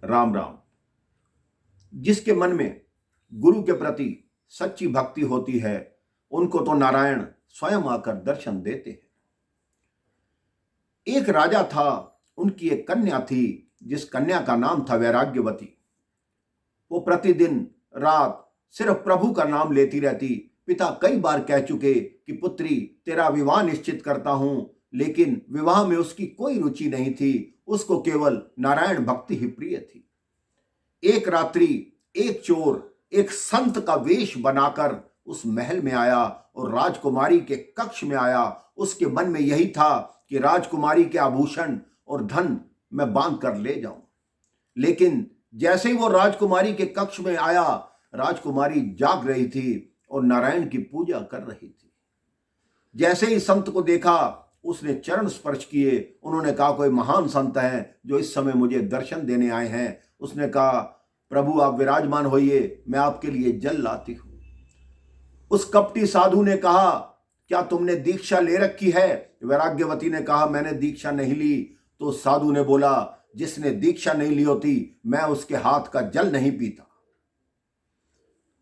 राम राम। जिसके मन में गुरु के प्रति सच्ची भक्ति होती है, उनको तो नारायण स्वयं आकर दर्शन देते हैं। एक राजा था, उनकी एक कन्या थी, जिस कन्या का नाम था वैराग्यवती। वो प्रतिदिन रात सिर्फ प्रभु का नाम लेती रहती। पिता कई बार कह चुके कि पुत्री, तेरा विवाह निश्चित करता हूं, लेकिन विवाह में उसकी कोई रुचि नहीं थी। उसको केवल नारायण भक्ति ही प्रिय थी। एक रात्रि एक चोर एक संत का वेश बनाकर उस महल में आया और राजकुमारी के कक्ष में आया। उसके मन में यही था कि राजकुमारी के आभूषण और धन मैं बांध कर ले जाऊं। लेकिन जैसे ही वो राजकुमारी के कक्ष में आया, राजकुमारी जाग रही थी और नारायण की पूजा कर रही थी। जैसे ही संत को देखा, उसने चरण स्पर्श किए। उन्होंने कहा, कोई महान संत है जो इस समय मुझे दर्शन देने आए हैं। उसने कहा, प्रभु आप विराजमान होइए, मैं आपके लिए जल लाती हूं। उस कपटी साधु ने कहा, क्या तुमने दीक्षा ले रखी है? वैराग्यवती ने कहा, मैंने दीक्षा नहीं ली। तो साधु ने बोला, जिसने दीक्षा नहीं ली होती, मैं उसके हाथ का जल नहीं पीता।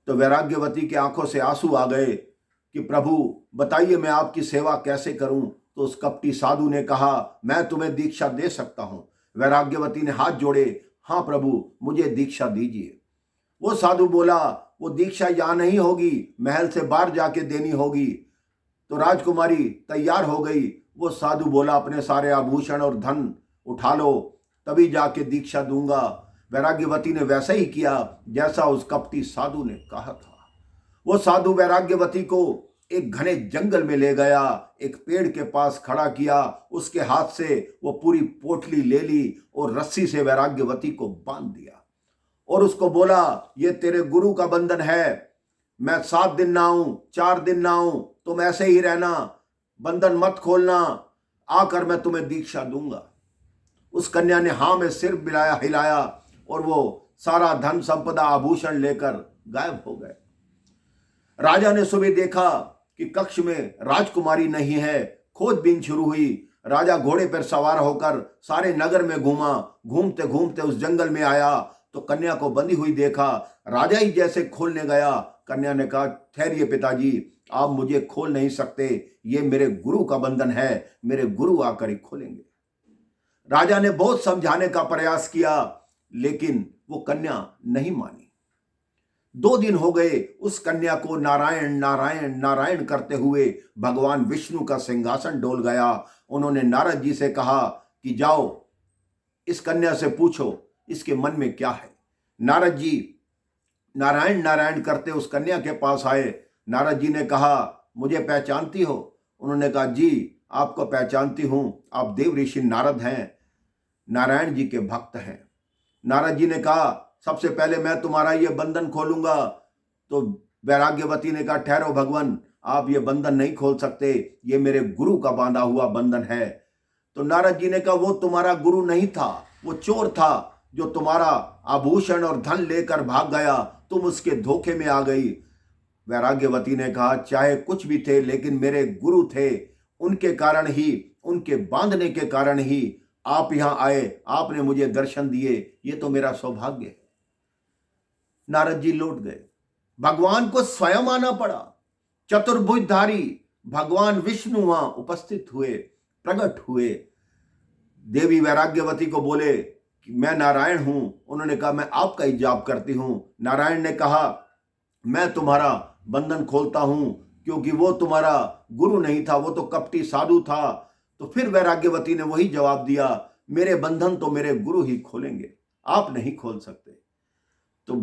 तो वैराग्यवती की आंखों से आंसू आ गए कि प्रभु बताइए, मैं आपकी सेवा कैसे करूं? तो उस कपटी साधु ने कहा, मैं तुम्हें दीक्षा दे सकता हूं। वैराग्यवती ने हाथ जोड़े, हाँ प्रभु मुझे दीक्षा दीजिए। वो साधु बोला, वो दीक्षा यहां नहीं होगी, महल से बाहर जाके देनी होगी। तो राजकुमारी तैयार हो गई। वो साधु बोला, अपने सारे आभूषण और धन उठा लो, तभी जाके दीक्षा दूंगा। वैराग्यवती ने वैसा ही किया जैसा उस कपटी साधु ने कहा था। वो साधु वैराग्यवती को एक घने जंगल में ले गया, एक पेड़ के पास खड़ा किया। उसके हाथ से वो पूरी पोटली ले ली और रस्सी से वैराग्यवती को बांध दिया और उसको बोला, ये तेरे गुरु का बंधन है। मैं 7 दिन ना आऊं, 4 दिन ना आऊं, तुम ऐसे ही रहना, बंधन मत खोलना, आकर मैं तुम्हें दीक्षा दूंगा। उस कन्या ने हाँ में सिर हिलाया और वो सारा धन संपदा आभूषण लेकर गायब हो गए। राजा ने सुबह देखा कि कक्ष में राजकुमारी नहीं है। खोजबीन शुरू हुई। राजा घोड़े पर सवार होकर सारे नगर में घूमा। घूमते घूमते उस जंगल में आया तो कन्या को बंधी हुई देखा। राजा ही जैसे खोलने गया, कन्या ने कहा, ठहरिए पिताजी, आप मुझे खोल नहीं सकते, ये मेरे गुरु का बंधन है, मेरे गुरु आकर ही खोलेंगे। राजा ने बहुत समझाने का प्रयास किया, लेकिन वो कन्या नहीं मानी। 2 दिन हो गए, उस कन्या को नारायण नारायण नारायण करते हुए भगवान विष्णु का सिंहासन डोल गया। उन्होंने नारद जी से कहा कि जाओ इस कन्या से पूछो इसके मन में क्या है। नारद जी नारायण नारायण करते उस कन्या के पास आए। नारद जी ने कहा, मुझे पहचानती हो? उन्होंने कहा, जी आपको पहचानती हूं, आप देव ऋषि नारद हैं, नारायण जी के भक्त हैं। नारद जी ने कहा, सबसे पहले मैं तुम्हारा ये बंधन खोलूंगा। तो वैराग्यवती ने कहा, ठहरो भगवान, आप ये बंधन नहीं खोल सकते, ये मेरे गुरु का बांधा हुआ बंधन है। तो नारद जी ने कहा, वो तुम्हारा गुरु नहीं था, वो चोर था जो तुम्हारा आभूषण और धन लेकर भाग गया, तुम उसके धोखे में आ गई। वैराग्यवती ने कहा, चाहे कुछ भी थे, लेकिन मेरे गुरु थे, उनके कारण ही, उनके बांधने के कारण ही आप यहां आए, आपने मुझे दर्शन दिए, ये तो मेरा सौभाग्य है। नारद जी लौट गए। भगवान को स्वयं आना पड़ा। चतुर्भुजधारी भगवान विष्णु वहां उपस्थित हुए, प्रकट हुए। देवी वैराग्यवती को बोले कि मैं नारायण हूं। उन्होंने कहा, मैं आपका ही जाप करती हूं। नारायण ने कहा, मैं तुम्हारा बंधन खोलता हूं, क्योंकि वो तुम्हारा गुरु नहीं था, वो तो कपटी साधु था। तो फिर वैराग्यवती ने वही जवाब दिया, मेरे बंधन तो मेरे गुरु ही खोलेंगे, आप नहीं खोल सकते। तो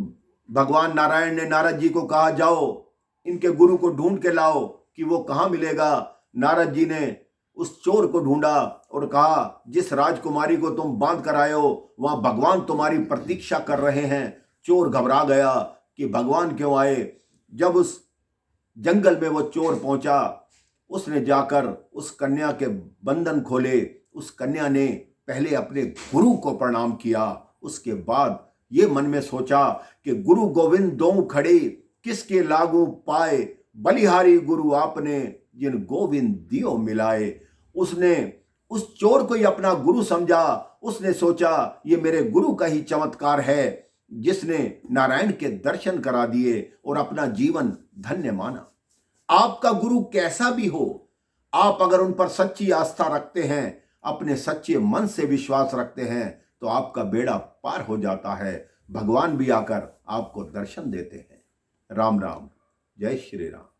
भगवान नारायण ने नारद जी को कहा, जाओ इनके गुरु को ढूंढ के लाओ कि वो कहां मिलेगा। नारद जी ने उस चोर को ढूंढा और कहा, जिस राजकुमारी को तुम बांध कर आए हो, वहां भगवान तुम्हारी प्रतीक्षा कर रहे हैं। चोर घबरा गया कि भगवान क्यों आए। जब उस जंगल में वो चोर पहुंचा, उसने जाकर उस कन्या के बंधन खोले। उस कन्या ने पहले अपने गुरु को प्रणाम किया, उसके बाद ये मन में सोचा कि गुरु गोविंद दो खड़े, किसके लागू पाए, बलिहारी गुरु आपने, जिन गोविंद दियो मिलाए। उसने उस चोर को ही अपना गुरु समझा। उसने सोचा ये मेरे गुरु का ही चमत्कार है जिसने नारायण के दर्शन करा दिए और अपना जीवन धन्य माना। आपका गुरु कैसा भी हो, आप अगर उन पर सच्ची आस्था रखते हैं, अपने सच्चे मन से विश्वास रखते हैं, तो आपका बेड़ा पार हो जाता है। भगवान भी आकर आपको दर्शन देते हैं। राम राम, जय श्री राम।